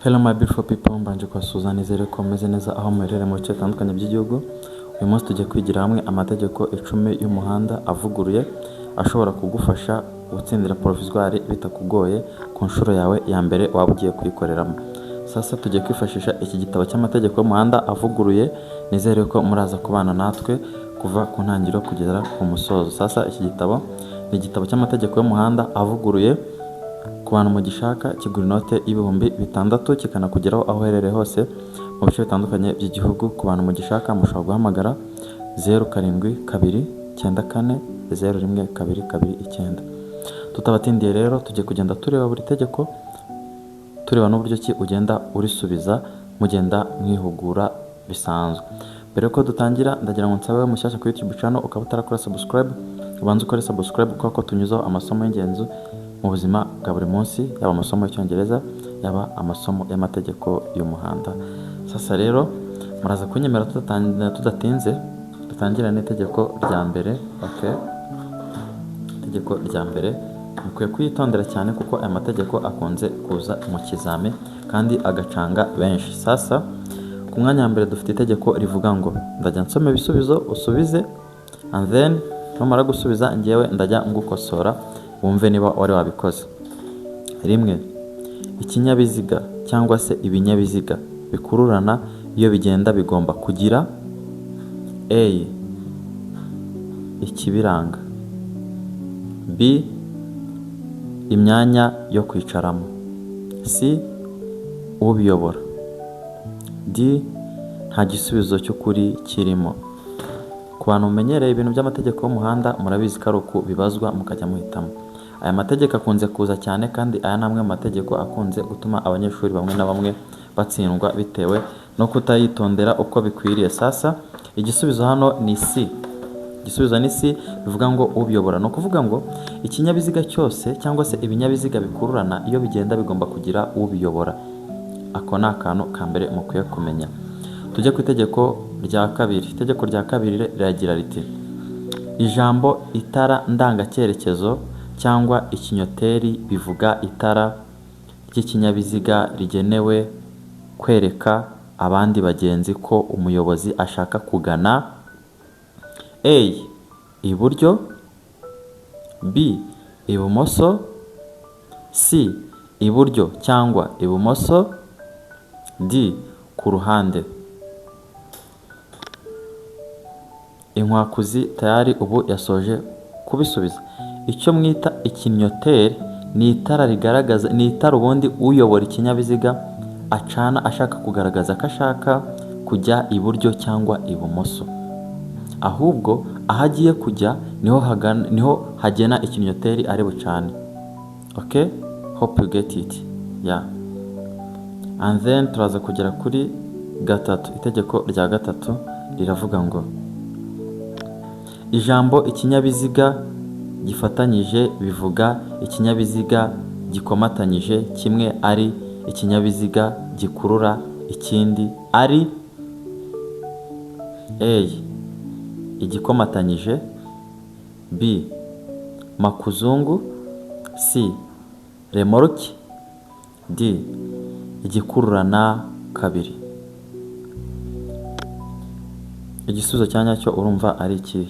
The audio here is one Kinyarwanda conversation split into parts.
Hello my beautiful people, mbanje kubasuhuza nizere ko meze neza aho muherereye mu bice bitandukanye by'igihugu. Uyu munsi tugiye kwigira hamwe amategeko 10 y'umuhanda avuguruye ashobora kugufasha gutsindira provisoire bitakugoye ku nshuro yawe ya mbere waba ugiye kuyikoreramo. Sasa tugiye kwifashisha iki gitabo cy'amategeko y'umuhanda avuguruye, nizere ko muraza kubana natwe kuva ku ntangiriro kugera ku musozo. Sasa iki gitabo ni igitabo cy'amategeko y'umuhanda avuguruye. Ku bantu mugishaka kigura inote y'ibihumbi 6 kikanakugeraho aho uherereye hose mu bice bitandukanye by'igihugu. Ku bantu mugishaka mushobora guhamagara 0729401229. Tutabatindiye rero tugiye kugenda tureba buri tegeko, tureba n'uburyo ki ugenda urisubiza mugenda mwihugura bisanzwe. Mbere ko dutangira ndagira ngo nsabe mushyashya kuri YouTube channel ukaba utarakora subscribe, ubanze ukore subscribe kuko tunyuzaho amasomo y'ingenzi mu buzima bwa buri munsi, yaba amasomo y'Icyongereza yaba amasomo y'amategeko y'umuhanda. Sasa rero muraza kunyemera tudatinze dutangira n'itegeko rya mbere. Okay, itegeko rya mbere mukwiye kwitondera cyane kuko aya mategeko akunze kuza mu kizame kandi agacanga benshi. Sasa ku mwanya wa mbere dufite itegeko rivuga ngo ndajya nsoma ibisubizo usubize, and then numara gusubiza ngewe ndajya ngukosora wumve niba wari wabikoze. Rimwe, ikinyabiziga cyangwa se ibinyabiziga bikururana iyo bigenda bigomba kugira A, ikibiranga, B, imyanya yo kwicaramo, C, ubiyobora, D, nta gisubizo cy'ukuri kirimo. Ku bantu mumenyereye ibintu by'amategeko y'umuhanda murabizi ko ari uku bibazwa mukajya muhitamo. Aya mategeko akunze kuza cyane kandi aya namwe mu mategeko akunze gutuma abanyeshuri bamwe na bamwe batsindwa bitewe no kutayitondera uko bikwiriye. Sasa igisubizo hano ni C. Igisubizo ni C, bivuga ngo ubiyobora. No kuvuga ngo ikinyabiziga cyose cyangwa se ibinyabiziga bikururana iyo bigenda bigomba kugira ubiyobora. Ako ni akantu ka mbere mukwiye kumenya. Tujye ku itegeko rya kabiri. Itegeko rya kabiri riragira riti ijambo itara ndangacyerekezo cyangwa ikinyoteri bivuga itara ry'ikinyabiziga rigenewe kwereka abandi bagenzi ko umuyobozi ashaka kugana A, iburyo, B, ibumoso, C, iburyo cyangwa ibumoso, D, ku ruhande. Inkwakuzi tayari ubu yasoje kubisubiza. Icyo mwita ikinyoteri ni itara rigaragaza, ni itara ubundi uyobora ikinyabiziga acana ashaka kugaragaza ko ashaka kujya iburyo cyangwa ibumoso, ahubwo aho agiye kujya niho hagena ikinyoteri ari bucane. Okay, hope you get it. Yeah, and then turaza kugera kuri gatatu. Itegeko rya gatatu riravuga ngo ijambo ikinyabiziga gifatanyije bivuga ikinyabiziga gikomatanyije kimwe ari ikinyabiziga gikurura ikindi ari A, igikomatanyije, B, makuzungu, C, remoroki, D, igikururana kabiri. Igisubizo cya nyacyo urumva ari ikihe?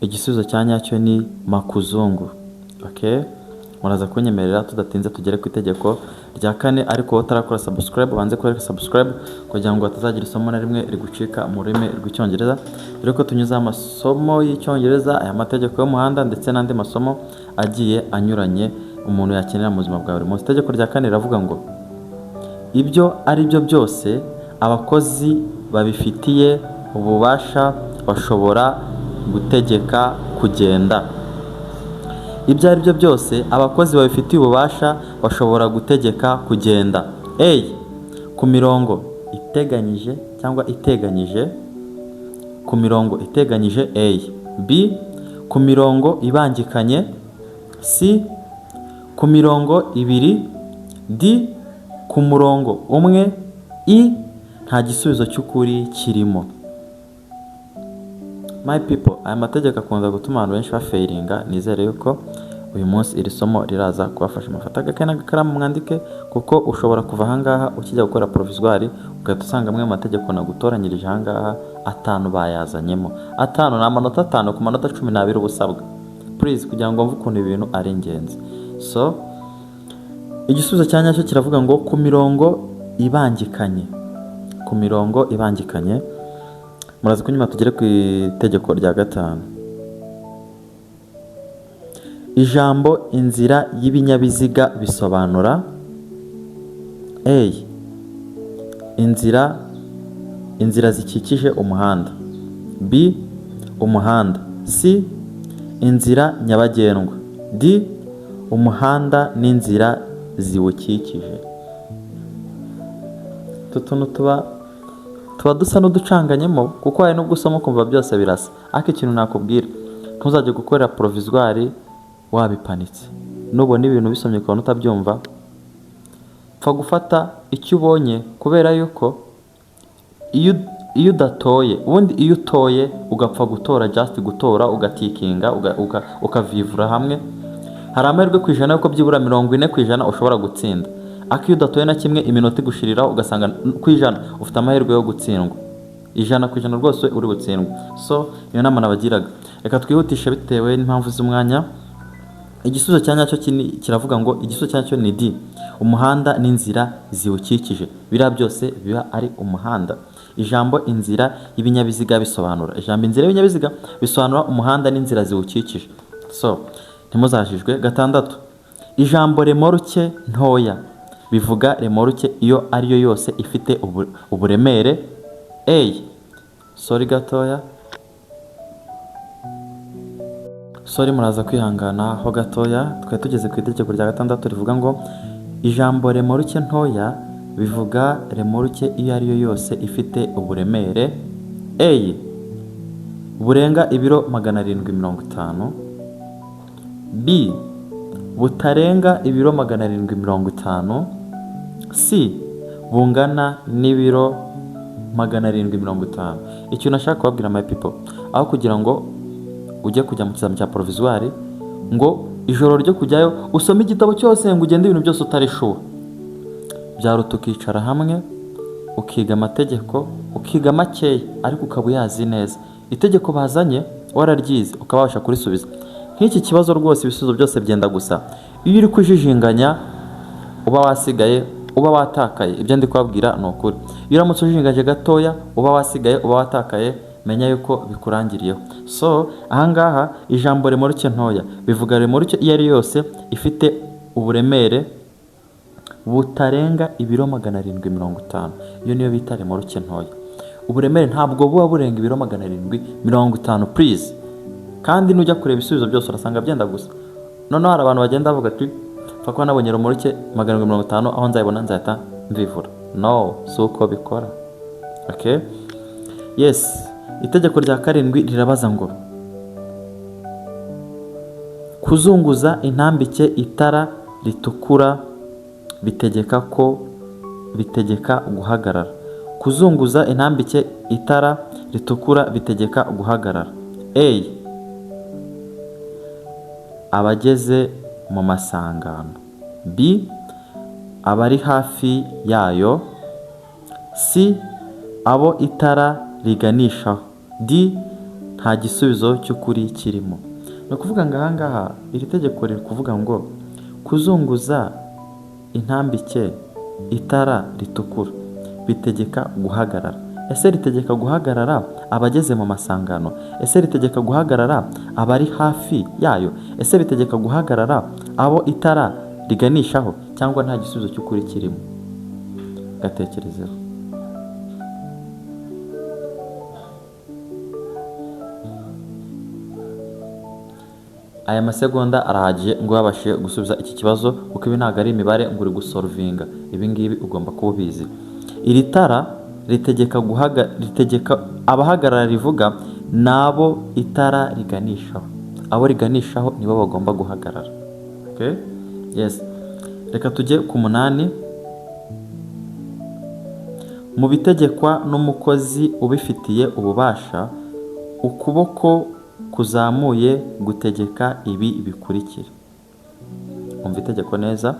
Igisubizo cya nyacyo ni makuzungu. Okay, muraza kunyemerera tudatinze tugere ku itegeko rya kane, ariko utarakora subscribe banze kora subscribe kugira ngo batazagira isomo na rimwe rigucika mu rurimi rw'Icyongereza, dore ko tunyuza amasomo y'Icyongereza, aya mategeko y'umuhanda ndetse n'andi masomo agiye anyuranye umuntu yakenera mu buzima bwa buri munsi. Itegeko rya kane riravuga ngo ibyo ari byo byose abakozi babifitiye ububasha bashobora gutegeka kugenda. Ibyo ari byo byose abakozi babifitiye ububasha bashobora gutegeka kugenda. A, ku mirongo iteganyije cyangwa iteganyije, ku mirongo iteganyije A, B, ku mirongo ibangikanye, C, ku mirongo ibiri, D, ku murongo umwe, I, nta gisubizo cy'ukuri kirimo. My people, aya mategeko akunda gutuma abantu benshi bafailinga. Nizere yuko uyu munsi iri somo riraza kubafasha. Mufata agakayi n'agakaramu mwandike, kuko ushobora kuva ahangaha ukijya gukora provisoire ugahita usanga amwe mu mategeko nagutoranyirije ahangaha 5 bayazanyemo. 5 ni amanota 5 ku manota 12 ubusabwa. Please, kugira ngo mvuge ukuntu ibintu ari ingenzi. So igisubizo cya nyacyo kiravuga ngo ku mirongo ibangikanye. Ku mirongo ibangikanye. Murazi ko nyuma tugere ku itegeko rya 5. Ijambo inzira y'ibinyabiziga bisobanura: A. Inzira zikikije umuhanda. B. Umuhanda. C. Inzira nyabagendwa. D. Umuhanda n'inzira ziwukikije. Tutuntu tuba dusa n'uducanganyemo, kuko hari n'ubwo usoma kumva byose birasa. Ariko ikintu nakubwira, ntuzajye gukorera provisoire wabipanitse. Nubona ibintu bisomye ukabona utabyumva, pfa gufata icyo ubonye, kubera yuko iyo udatoye, ubundi iyo utoye ugapfa gutora, just gutora ugatikinga ukavivura hamwe, hari amahirwe ku ijana yuko byibura 40% ushobora gutsinda. Ariko iyo udatoye na kimwe, iminota igushiriraho ugasanga ku ijana ufite amahirwe yo gutsindwa. 100% rwose uri gutsindwa. So iyo nama nabagiraga, reka twihutishe bitewe n'impamvu z'umwanya. Igisubizo cya nyacyo kiravuga ngo igisubizo cya nyacyo ni D. Umuhanda n'inzira ziwukikije. Biriya byose biba ari umuhanda. Ijambo inzira y'ibinyabiziga bisobanura. Ijambo inzira y'ibinyabiziga bisobanura umuhanda n'inzira ziwukikije. So ntimuzajijwe. 6. Ijambo remorke ntoya bivuga remorke iyo ariyo yose ifite uburemere: A. Sorry gatoya. Sorry, muraza kwihangana ho gatoya. Twari tugeze ku itegeko rya 6 rivuga ngo ijambo remorke ntoya bivuga remorke iyo ariyo yose ifite uburemere: A. burenga ibiro 750. B. butarenga ibiro 750. C. bungana n'ibiro 750. Icyo nashaka kubabwira my people, aho kugira ngo ujye kujya mu kizami cya provisoire ngo ijoro ryo kujyayo usome igitabo cyose ngo ugende ibintu byose utarishuwe, byaruta ukicara hamwe ukiga amategeko, ukiga makeya ariko ukaba uyazi neza. Itegeko bazanye wararyize ukabasha kurisubiza. Nk'iki kibazo rwose ibisubizo byose byenda gusa. Iyo uri kujijinganya uba wasigaye, uba watakaye. Ibyo ndi kubabwira ni ukuri. Iyo uramutse ujijinganye gatoya uba wasigaye, uba watakaye, menya yuko bikurangiriyeho. So ahangaha ijambo remorke ntoya bivuga remorke iyo ari yose ifite uburemere butarenga ibiro 750. Iyo niyo bita remorke ntoya. Uburemere ntabwo buba burenga ibiro 750, please. Kandi nujya kureba ibisubizo byose urasanga byenda gusa. Noneho hari abantu bagenda bavuga ati fakwa nabonye remorke 750 aho nzayibona nzahita mvivura. No, suko bikora. Okay? Yes. Itegeko rya 7 rirabaza ngo kuzunguza intambike itara ritukura bitegeka guhagarara. Kuzunguza intambike itara ritukura bitegeka guhagarara: A. abageze mu masangano. B. abari hafi yayo. C. abo itara riganishaho. D. nta gisubizo cy'ukuri kirimo. Ni ukuvuga ngo ahangaha iri tegeko riri kuvuga ngo kuzunguza intambike itara ritukura bitegeka guhagarara. Ese ritegeka guhagarara abageze mu masangano? Ese ritegeka guhagarara abari hafi yayo? Ese ritegeka guhagarara abo itara riganishaho? Cyangwa nta gisubizo cy'ukuri kirimo? Gatekerezeho. Aya masegonda arahagije ngo babashe gusubiza iki kibazo, kuko ibi ntabwo ari imibare ngo uri gusolvinga. Ibi ngibi ugomba kuba ubizi. Iri tara ritegeka abahagarara rivuga nabo itara riganishaho. Abo riganishaho nibo bagomba guhagarara. Okay? Yes. Reka tujye ku 8. Mu bitegekwa n'umukozi ubifitiye ububasha, ukuboko kuzamuye gutegeka ibi bikurikira: umva itegeko neza.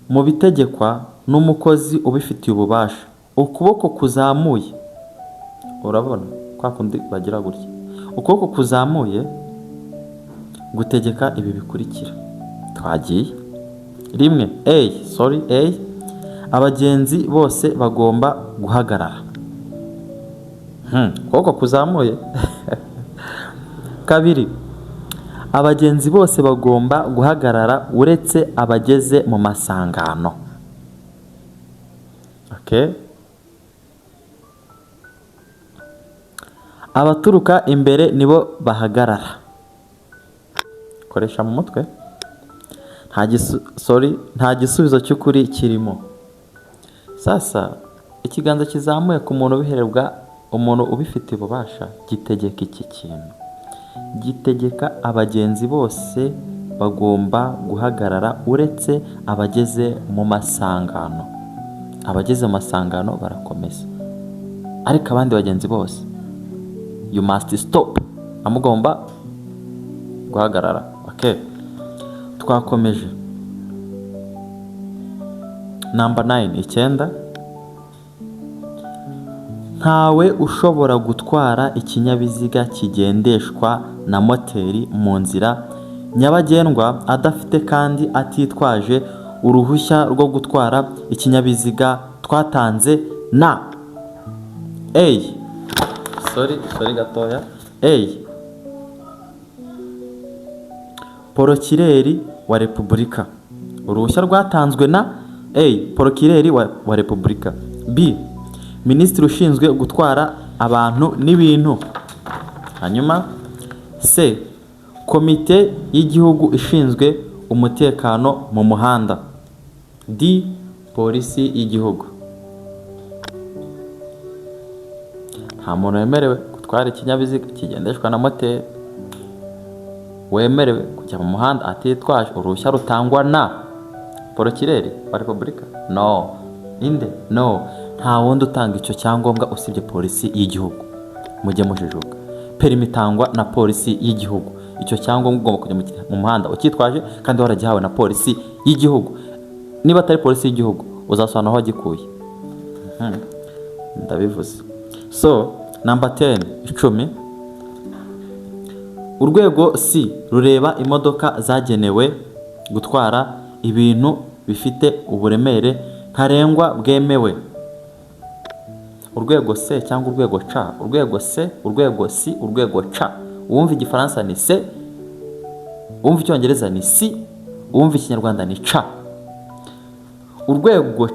Mu bitegekwa n'umukozi ubifitiye ububasha, ukuboko kuzamuye, urabona kwa kundi bagira gutya, ukuboko kuzamuye gutegeka ibi bikurikira. Twagiye. Rimwe, A, abagenzi bose bagomba guhagarara. Ukuboko kuzamuye. Kabiri, abagenzi bose bagomba guhagarara uretse abageze mu masangano. Okay. Abaturuka imbere nibo bahagarara. Koresha mu mutwe. Nta gisubizo cy'ukuri kirimo. Sasa ikiganza kizamuye ku muntu ubihererwa, umuntu ubifitiye ububasha, gitegeka iki kintu. Gitegeka abagenzi bose bagomba guhagarara uretse abageze mu masangano. Abageze mu masangano barakomeza, ariko abandi bagenzi bose you must stop, amugomba guhagarara. Okay, twakomeje. Number 9, 9. Ntawe ushobora gutwara ikinyabiziga kigendeshwa na moteri mu nzira nyabagendwa adafite kandi atitwaje uruhushya rwo gutwara ikinyabiziga twatanze na gatoya. Porokireri wa Repubulika. Uruhushya rwatanzwe na Porokireri wa Repubulika. B, Minisitiri ushinzwe gutwara abantu n'ibintu. Hanyuma C, Komite y'Igihugu ishinzwe umutekano mu muhanda. D, Polisi y'Igihugu. Nta muntu wemerewe gutwara ikinyabiziga kigendeshwa na moteri wemerewe kujya mu muhanda atitwaje uruhushya rutangwa na Porokireri wa Repubulika. No, nta wundi utanga icyo cyangombwa usibye Polisi y'Igihugu. Mujye mujijuka. Perimi itangwa na Polisi y'Igihugu. Icyo cyangombwa ugomba kujya mu muhanda ukitwaje kandi waragihawe na Polisi y'Igihugu. Niba atari Polisi y'Igihugu uzasobanura aho wagikuye. Ndabivuze. So, number 10, 10. Urwego C rureba imodoka zagenewe gutwara ibintu bifite uburemere ntarengwa bwemewe. Urwego C cyangwa urwego C. Urwego C, urwego C, urwego C. Uwumva igifaransa ni C, uwumva icyongereza ni C, uwumva ikinyarwanda ni C. Urwego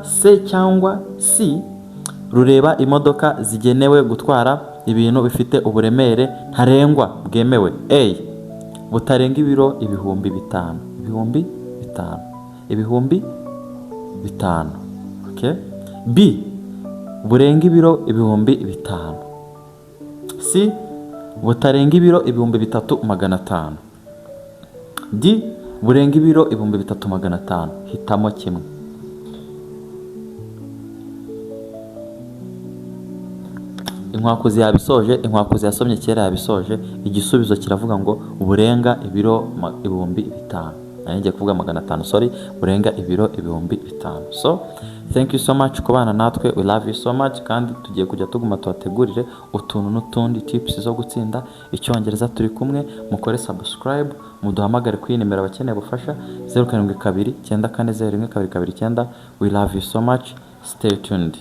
C cyangwa C rureba imodoka zigenewe gutwara ibintu bifite uburemere ntarengwa bwemewe. A, butarenga ibiro ibihumbi 5. Ibihumbi 5. Okay. B, burenga ibiro ibihumbi 5. C, butarenga ibiro ibihumbi 3,500. D, burenga ibiro ibihumbi 3,500. Hitamo kimwe. Inkwakuzi yabisoje, inkwakuzi yasomye kera yabisoje. Igisubizo kiravuga ngo burenga ibiro ibihumbi 5. Nanjye kuvuga 500, burenga ibiro ibihumbi 5. So thank you so much kubana natwe, we love you so much, kandi tugiye kujya tuguma tubategurire utuntu n'utundi tips zo gutsinda icyongereza. Turi kumwe, mukore subscribe, muduhamagare kuri nimero abakeneye ubufasha 0729401229. We love you so much, stay tuned.